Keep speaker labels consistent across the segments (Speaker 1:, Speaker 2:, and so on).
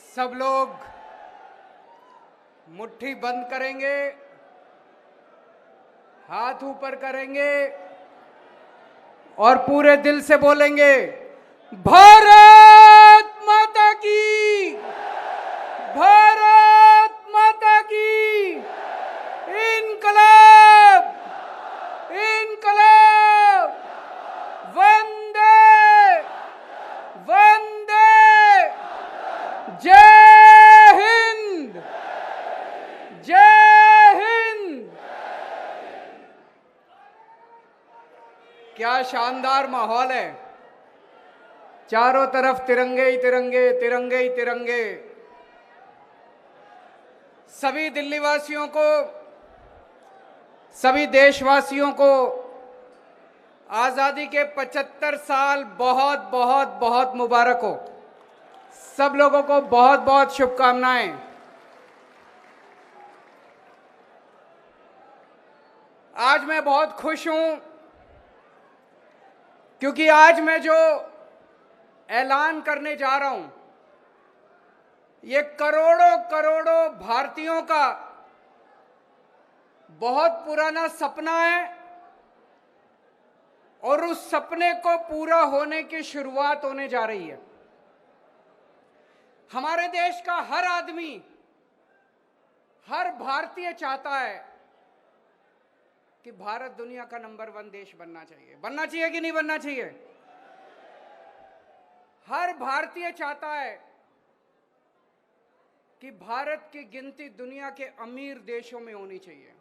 Speaker 1: सब लोग मुट्ठी बंद करेंगे, हाथ ऊपर करेंगे और पूरे दिल से बोलेंगे, भारत माता की, भारत माता की, इनकलाब, इनकलाब, वंदे वंदे, जय हिंद, जय हिंद। क्या शानदार माहौल है, चारों तरफ तिरंगे ही तिरंगे, तिरंगे ही तिरंगे। सभी दिल्ली वासियों को, सभी देशवासियों को आजादी के 75 साल बहुत बहुत बहुत मुबारक हो। सब लोगों को बहुत बहुत शुभकामनाएं। आज मैं बहुत खुश हूं क्योंकि आज मैं जो ऐलान करने जा रहा हूं, ये करोड़ों करोड़ों भारतीयों का बहुत पुराना सपना है और उस सपने को पूरा होने की शुरुआत होने जा रही है। हमारे देश का हर आदमी, हर भारतीय चाहता है कि भारत दुनिया का नंबर 1 देश बनना चाहिए। बनना चाहिए कि नहीं बनना चाहिए? हर भारतीय चाहता है कि भारत की गिनती दुनिया के अमीर देशों में होनी चाहिए।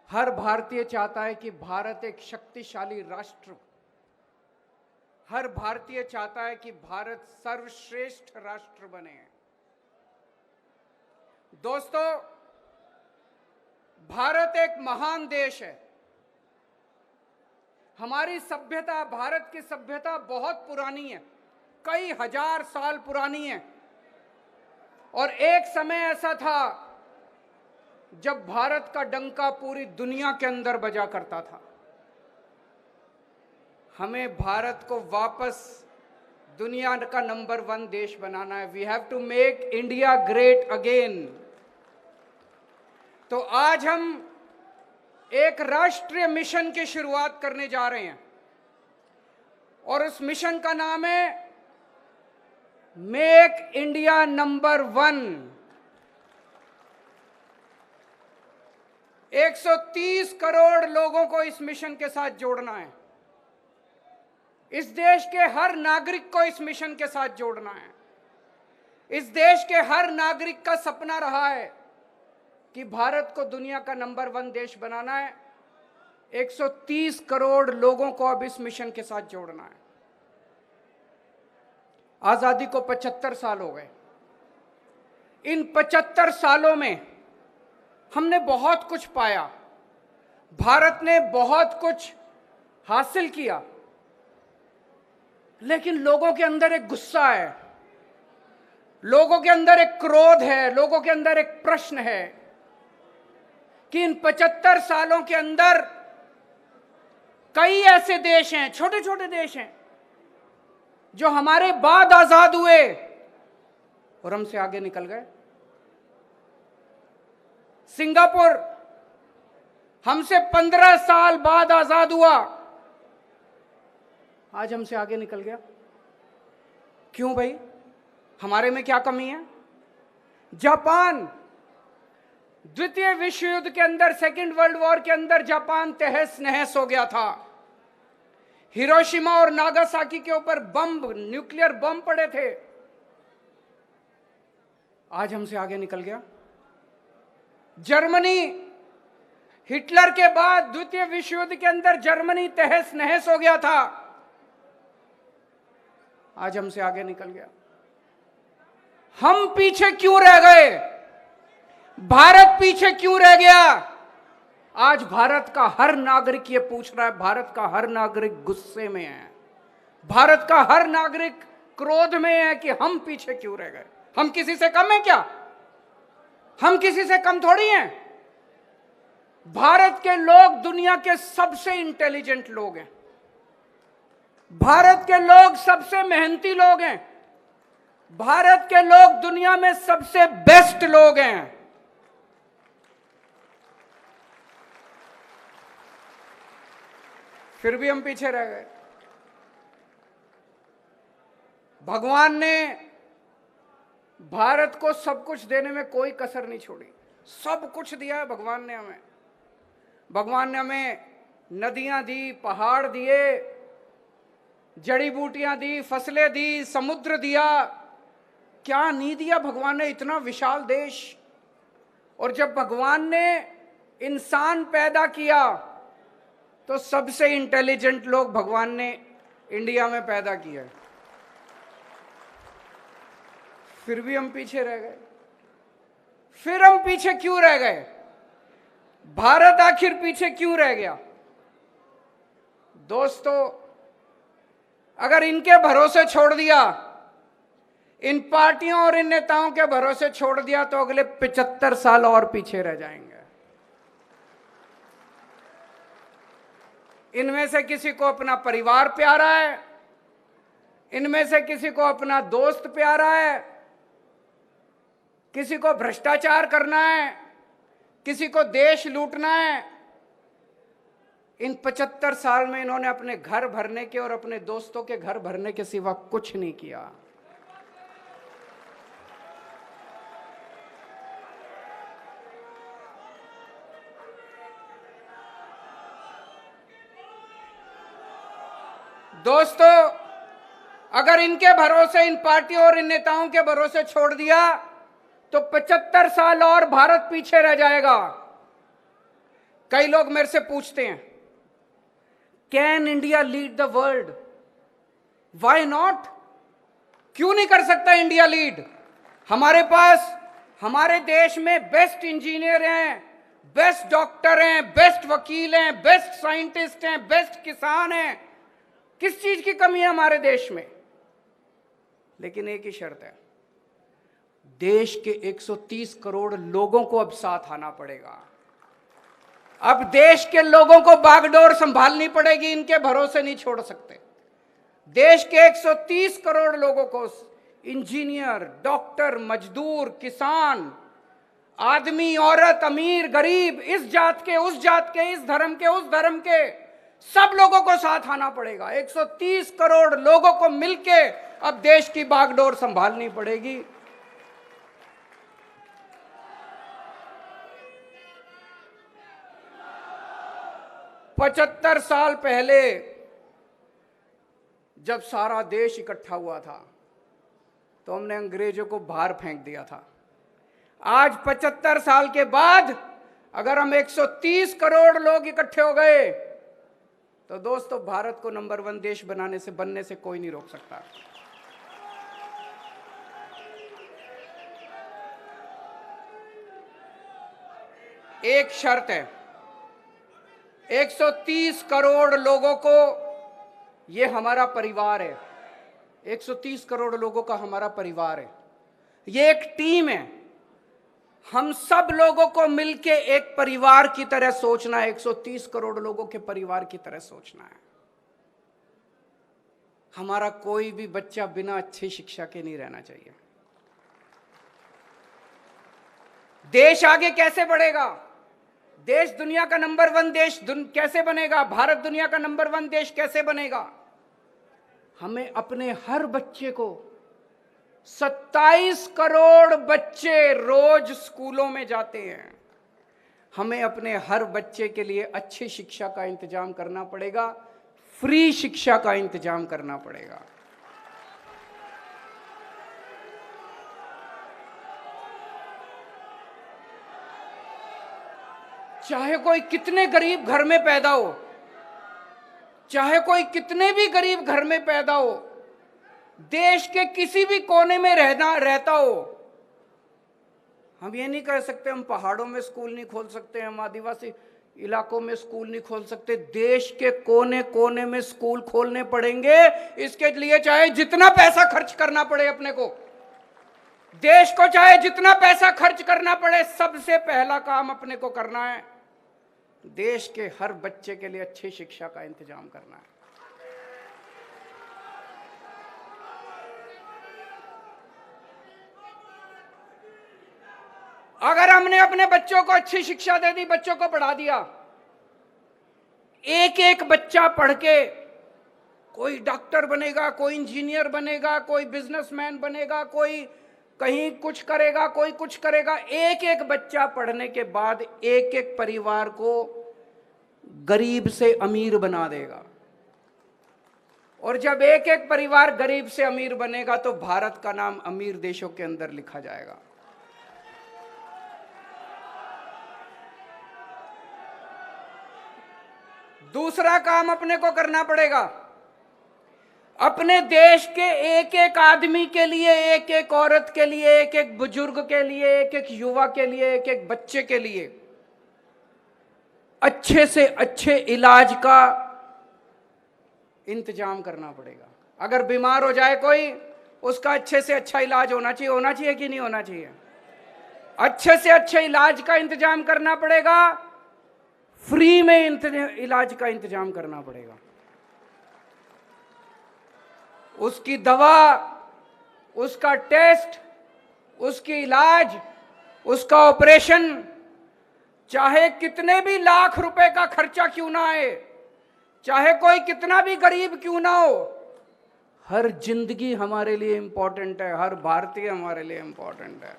Speaker 1: हर भारतीय चाहता है कि भारत एक शक्तिशाली राष्ट्र, हर भारतीय चाहता है कि भारत सर्वश्रेष्ठ राष्ट्र बने। दोस्तों, भारत एक महान देश है। हमारी सभ्यता, भारत की सभ्यता बहुत पुरानी है, कई हजार साल पुरानी है। और एक समय ऐसा था जब भारत का डंका पूरी दुनिया के अंदर बजा करता था। हमें भारत को वापस दुनिया का नंबर 1 देश बनाना है। We have to make India great again. तो आज हम एक राष्ट्रीय मिशन की शुरुआत करने जा रहे हैं और उस मिशन का नाम है मेक इंडिया नंबर 1। 130 करोड़ लोगों को इस मिशन के साथ जोड़ना है। इस देश के हर नागरिक को इस मिशन के साथ जोड़ना है। इस देश के हर नागरिक का सपना रहा है कि भारत को दुनिया का नंबर 1 देश बनाना है। 130 करोड़ लोगों को अब इस मिशन के साथ जोड़ना है। आजादी को 75 साल हो गए। इन 75 सालों में हमने बहुत कुछ पाया, भारत ने बहुत कुछ हासिल किया, लेकिन लोगों के अंदर एक गुस्सा है, लोगों के अंदर एक क्रोध है, लोगों के अंदर एक प्रश्न है कि इन 75 सालों के अंदर कई ऐसे देश हैं, छोटे छोटे देश हैं, जो हमारे बाद आजाद हुए और हमसे आगे निकल गए। सिंगापुर हमसे 15 साल बाद आजाद हुआ, आज हमसे आगे निकल गया। क्यों भाई? हमारे में क्या कमी है? जापान, द्वितीय विश्व युद्ध के अंदर, सेकेंड वर्ल्ड वॉर के अंदर जापान तहस नहस हो गया था। हिरोशिमा और नागासाकी के ऊपर बम, न्यूक्लियर बम पड़े थे। आज हमसे आगे निकल गया। जर्मनी, हिटलर के बाद द्वितीय विश्व युद्ध के अंदर जर्मनी तहस नहस हो गया था, आज हमसे आगे निकल गया। हम पीछे क्यों रह गए? भारत पीछे क्यों रह गया? आज भारत का हर नागरिक ये पूछ रहा है, भारत का हर नागरिक गुस्से में है, भारत का हर नागरिक क्रोध में है कि हम पीछे क्यों रह गए। हम किसी से कम हैं क्या? हम किसी से कम थोड़ी हैं। भारत के लोग दुनिया के सबसे इंटेलिजेंट लोग हैं। भारत के लोग सबसे मेहनती लोग हैं। भारत के लोग दुनिया में सबसे बेस्ट लोग हैं। फिर भी हम पीछे रह गए। भगवान ने भारत को सब कुछ देने में कोई कसर नहीं छोड़ी। सब कुछ दिया है भगवान ने हमें। भगवान ने हमें नदियां दी, पहाड़ दिए, जड़ी बूटियां दी, फसलें दी, समुद्र दिया। क्या नहीं दिया भगवान ने, इतना विशाल देश। और जब भगवान ने इंसान पैदा किया तो सबसे इंटेलिजेंट लोग भगवान ने इंडिया में पैदा किया। फिर भी हम पीछे रह गए। फिर हम पीछे क्यों रह गए? भारत आखिर पीछे क्यों रह गया? दोस्तों, अगर इनके भरोसे छोड़ दिया, इन पार्टियों और इन नेताओं के भरोसे छोड़ दिया, तो अगले 75 साल और पीछे रह जाएंगे। इनमें से किसी को अपना परिवार प्यारा है, इनमें से किसी को अपना दोस्त प्यारा है, किसी को भ्रष्टाचार करना है, किसी को देश लूटना है। इन 75 साल में इन्होंने अपने घर भरने के और अपने दोस्तों के घर भरने के सिवा कुछ नहीं किया। दोस्तों, अगर इनके भरोसे, इन पार्टियों और इन नेताओं के भरोसे छोड़ दिया तो 75 साल और भारत पीछे रह जाएगा। कई लोग मेरे से पूछते हैं, can India lead the world? Why not? क्यों नहीं कर सकता इंडिया लीड? हमारे पास, हमारे देश में बेस्ट इंजीनियर हैं, बेस्ट डॉक्टर हैं, बेस्ट वकील हैं, बेस्ट साइंटिस्ट हैं, बेस्ट किसान हैं। किस चीज की कमी है हमारे देश में? लेकिन एक ही शर्त है, देश के 130 करोड़ लोगों को अब साथ आना पड़ेगा। अब देश के लोगों को बागडोर संभालनी पड़ेगी, इनके भरोसे नहीं छोड़ सकते। देश के 130 करोड़ लोगों को, इंजीनियर, डॉक्टर, मजदूर, किसान, आदमी, औरत, अमीर, गरीब, इस जात के, उस जात के, इस धर्म के, उस धर्म के, सब लोगों को साथ आना पड़ेगा। 130 करोड़ लोगों को मिलके अब देश की बागडोर संभालनी पड़ेगी। पचहत्तर साल पहले जब सारा देश इकट्ठा हुआ था तो हमने अंग्रेजों को बाहर फेंक दिया था। आज 75 साल के बाद अगर हम 130 करोड़ लोग इकट्ठे हो गए तो दोस्तों, भारत को नंबर 1 देश बनने से कोई नहीं रोक सकता। एक शर्त है, 130 करोड़ लोगों को, ये हमारा परिवार है। 130 करोड़ लोगों का हमारा परिवार है, ये एक टीम है। हम सब लोगों को मिलके एक परिवार की तरह सोचना है, 130 करोड़ लोगों के परिवार की तरह सोचना है। हमारा कोई भी बच्चा बिना अच्छी शिक्षा के नहीं रहना चाहिए। देश आगे कैसे बढ़ेगा? देश दुनिया का नंबर 1 देश कैसे बनेगा? भारत दुनिया का नंबर 1 देश कैसे बनेगा? हमें अपने हर बच्चे को, 27 करोड़ बच्चे रोज स्कूलों में जाते हैं, हमें अपने हर बच्चे के लिए अच्छी शिक्षा का इंतजाम करना पड़ेगा, फ्री शिक्षा का इंतजाम करना पड़ेगा। चाहे कोई कितने गरीब घर में पैदा हो, चाहे कोई कितने भी गरीब घर में पैदा हो, देश के किसी भी कोने में रहता हो, हम ये नहीं कह सकते हम पहाड़ों में स्कूल नहीं खोल सकते, हम आदिवासी इलाकों में स्कूल नहीं खोल सकते। देश के कोने कोने में स्कूल खोलने पड़ेंगे। इसके लिए चाहे जितना पैसा खर्च करना पड़े अपने को, देश को चाहे जितना पैसा खर्च करना पड़े, सबसे पहला काम अपने को करना है, देश के हर बच्चे के लिए अच्छी शिक्षा का इंतजाम करना है। अगर हमने अपने बच्चों को अच्छी शिक्षा दे दी, बच्चों को पढ़ा दिया, एक एक बच्चा पढ़ के कोई डॉक्टर बनेगा, कोई इंजीनियर बनेगा, कोई बिजनेसमैन बनेगा, कोई कहीं कुछ करेगा, कोई कुछ करेगा। एक एक बच्चा पढ़ने के बाद एक एक परिवार को गरीब से अमीर बना देगा। और जब एक एक परिवार गरीब से अमीर बनेगा तो भारत का नाम अमीर देशों के अंदर लिखा जाएगा। दूसरा काम अपने को करना पड़ेगा, अपने देश के एक एक आदमी के लिए, एक एक औरत के लिए, एक एक बुजुर्ग के लिए, एक एक युवा के लिए, एक एक बच्चे के लिए अच्छे से अच्छे इलाज का इंतजाम करना पड़ेगा। अगर बीमार हो जाए कोई, उसका अच्छे से अच्छा इलाज होना चाहिए कि नहीं होना चाहिए? अच्छे से अच्छे इलाज का इंतजाम करना पड़ेगा, फ्री में इलाज का इंतजाम करना पड़ेगा। उसकी दवा, उसका टेस्ट, उसकी इलाज, उसका ऑपरेशन, चाहे कितने भी लाख रुपए का खर्चा क्यों ना आए, चाहे कोई कितना भी गरीब क्यों ना हो, हर जिंदगी हमारे लिए इंपॉर्टेंट है, हर भारतीय हमारे लिए इंपॉर्टेंट है,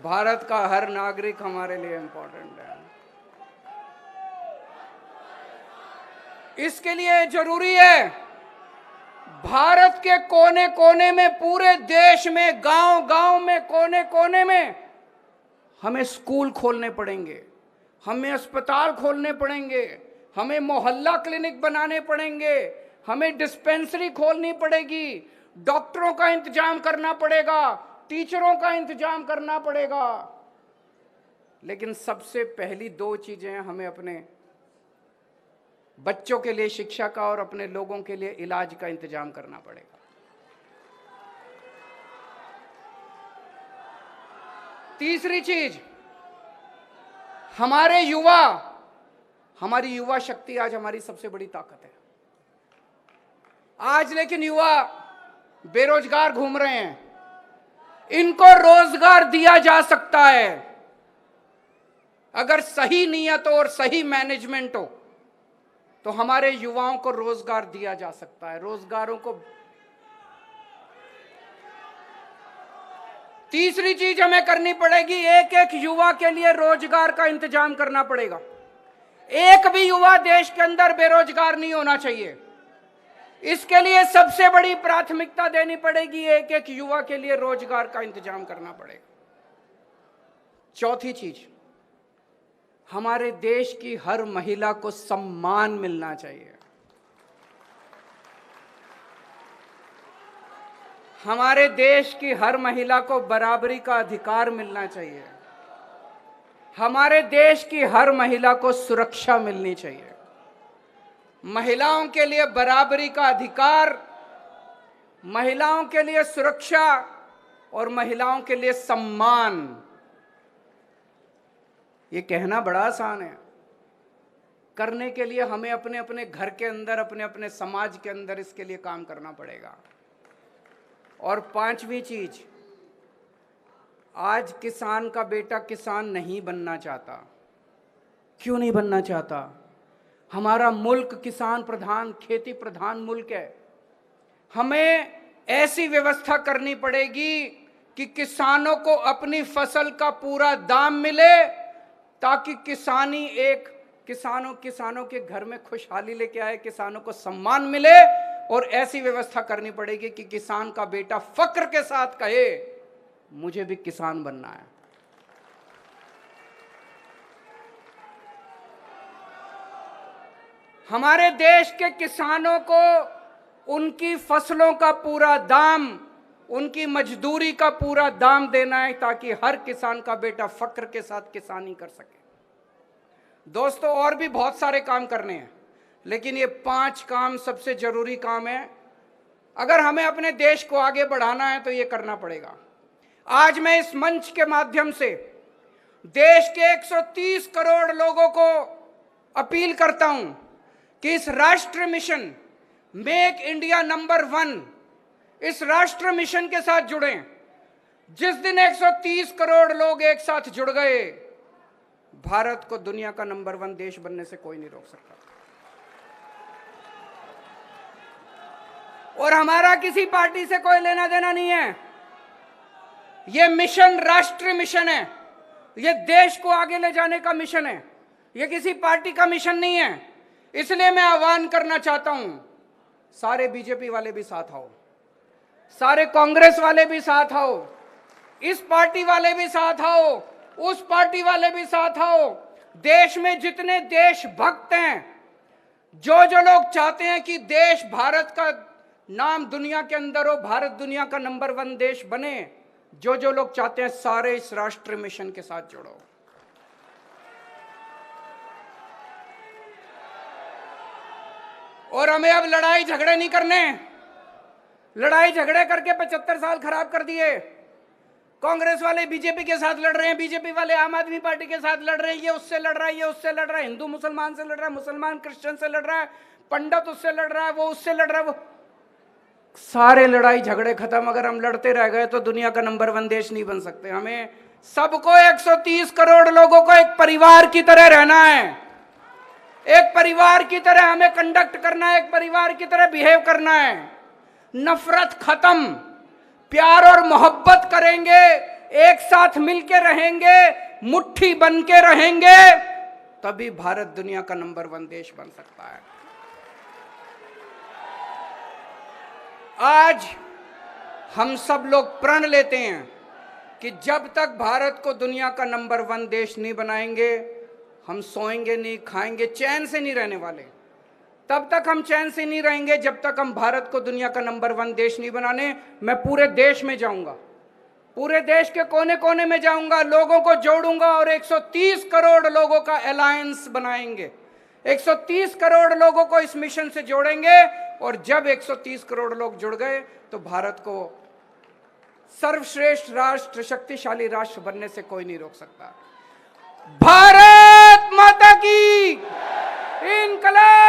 Speaker 1: भारत का हर नागरिक हमारे लिए इंपॉर्टेंट है। इसके लिए जरूरी है भारत के कोने कोने में, पूरे देश में, गांव गांव में, कोने कोने में हमें स्कूल खोलने पड़ेंगे, हमें अस्पताल खोलने पड़ेंगे, हमें मोहल्ला क्लिनिक बनाने पड़ेंगे, हमें डिस्पेंसरी खोलनी पड़ेगी, डॉक्टरों का इंतजाम करना पड़ेगा, टीचरों का इंतजाम करना पड़ेगा। लेकिन सबसे पहली दो चीजें हमें अपने बच्चों के लिए शिक्षा का और अपने लोगों के लिए इलाज का इंतजाम करना पड़ेगा। तीसरी चीज, हमारे युवा, हमारी युवा शक्ति आज हमारी सबसे बड़ी ताकत है। आज लेकिन युवा बेरोजगार घूम रहे हैं, इनको रोजगार दिया जा सकता है अगर सही नियत और सही मैनेजमेंट हो, तो हमारे युवाओं को रोजगार दिया जा सकता है। रोजगारों को तीसरी चीज हमें करनी पड़ेगी, एक एक युवा के लिए रोजगार का इंतजाम करना पड़ेगा। एक भी युवा देश के अंदर बेरोजगार नहीं होना चाहिए। इसके लिए सबसे बड़ी प्राथमिकता देनी पड़ेगी, एक एक युवा के लिए रोजगार का इंतजाम करना पड़ेगा। चौथी चीज, हमारे देश की हर महिला को सम्मान मिलना चाहिए। हमारे देश की हर महिला को बराबरी का अधिकार मिलना चाहिए। हमारे देश की हर महिला को सुरक्षा मिलनी चाहिए। महिलाओं के लिए बराबरी का अधिकार, महिलाओं के लिए सुरक्षा और महिलाओं के लिए सम्मान। ये कहना बड़ा आसान है, करने के लिए हमें अपने अपने घर के अंदर, अपने अपने समाज के अंदर इसके लिए काम करना पड़ेगा। और पांचवी चीज, आज किसान का बेटा किसान नहीं बनना चाहता। क्यों नहीं बनना चाहता? हमारा मुल्क किसान प्रधान, खेती प्रधान मुल्क है। हमें ऐसी व्यवस्था करनी पड़ेगी कि किसानों को अपनी फसल का पूरा दाम मिले, ताकि किसानी एक किसानों के घर में खुशहाली लेके आए, किसानों को सम्मान मिले। और ऐसी व्यवस्था करनी पड़ेगी कि किसान का बेटा फक्र के साथ कहे, मुझे भी किसान बनना है। हमारे देश के किसानों को उनकी फसलों का पूरा दाम, उनकी मजदूरी का पूरा दाम देना है, ताकि हर किसान का बेटा फक्र के साथ किसानी कर सके। दोस्तों, और भी बहुत सारे काम करने हैं, लेकिन ये 5 काम सबसे जरूरी काम है। अगर हमें अपने देश को आगे बढ़ाना है तो ये करना पड़ेगा। आज मैं इस मंच के माध्यम से देश के 130 करोड़ लोगों को अपील करता हूं कि इस राष्ट्र मिशन मेक इंडिया नंबर 1, इस राष्ट्र मिशन के साथ जुड़ें। जिस दिन 130 करोड़ लोग एक साथ जुड़ गए, भारत को दुनिया का नंबर 1 देश बनने से कोई नहीं रोक सकता। और हमारा किसी पार्टी से कोई लेना देना नहीं है। यह मिशन राष्ट्रीय मिशन है, यह देश को आगे ले जाने का मिशन है, यह किसी पार्टी का मिशन नहीं है। इसलिए मैं आह्वान करना चाहता हूं, सारे बीजेपी वाले भी साथ आओ, सारे कांग्रेस वाले भी साथ आओ, इस पार्टी वाले भी साथ आओ, उस पार्टी वाले भी साथ आओ। देश में जितने देशभक्त हैं, जो जो लोग चाहते हैं कि देश, भारत का नाम दुनिया के अंदर हो, भारत दुनिया का नंबर 1 देश बने, जो जो लोग चाहते हैं, सारे इस राष्ट्रीय मिशन के साथ जुड़ो। और हमें अब लड़ाई झगड़े नहीं करने। लड़ाई झगड़े करके 75 साल खराब कर दिए। कांग्रेस वाले बीजेपी के साथ लड़ रहे हैं, बीजेपी वाले आम आदमी पार्टी के साथ लड़ रहे हैं, ये उससे लड़ रहा है, ये उससे लड़ रहा है, हिंदू मुसलमान से लड़ रहा है, मुसलमान क्रिश्चियन से लड़ रहा है, पंडित उससे लड़ रहा है, वो उससे लड़ रहा है, वो सारे लड़ाई झगड़े खत्म। अगर हम लड़ते रह गए तो दुनिया का नंबर 1 देश नहीं बन सकते। हमें सबको 130 करोड़ लोगों को एक परिवार की तरह रहना है, एक परिवार की तरह हमें कंडक्ट करना है, एक परिवार की तरह बिहेव करना है। नफरत खत्म, प्यार और मोहब्बत करेंगे, एक साथ मिलके रहेंगे, मुट्ठी बन के रहेंगे, तभी भारत दुनिया का नंबर 1 देश बन सकता है। आज हम सब लोग प्रण लेते हैं कि जब तक भारत को दुनिया का नंबर 1 देश नहीं बनाएंगे, हम सोएंगे नहीं, खाएंगे, चैन से नहीं रहने वाले। तब तक हम चैन से नहीं रहेंगे जब तक हम भारत को दुनिया का नंबर 1 देश नहीं बनाने। मैं पूरे देश में जाऊंगा, पूरे देश के कोने कोने में जाऊंगा, लोगों को जोड़ूंगा और 130 करोड़ लोगों का अलायंस बनाएंगे। 130 करोड़ लोगों को इस मिशन से जोड़ेंगे और जब 130 करोड़ लोग जुड़ गए तो भारत को सर्वश्रेष्ठ राष्ट्र, शक्तिशाली राष्ट्र बनने से कोई नहीं रोक सकता। भारत माता की इनकलाब।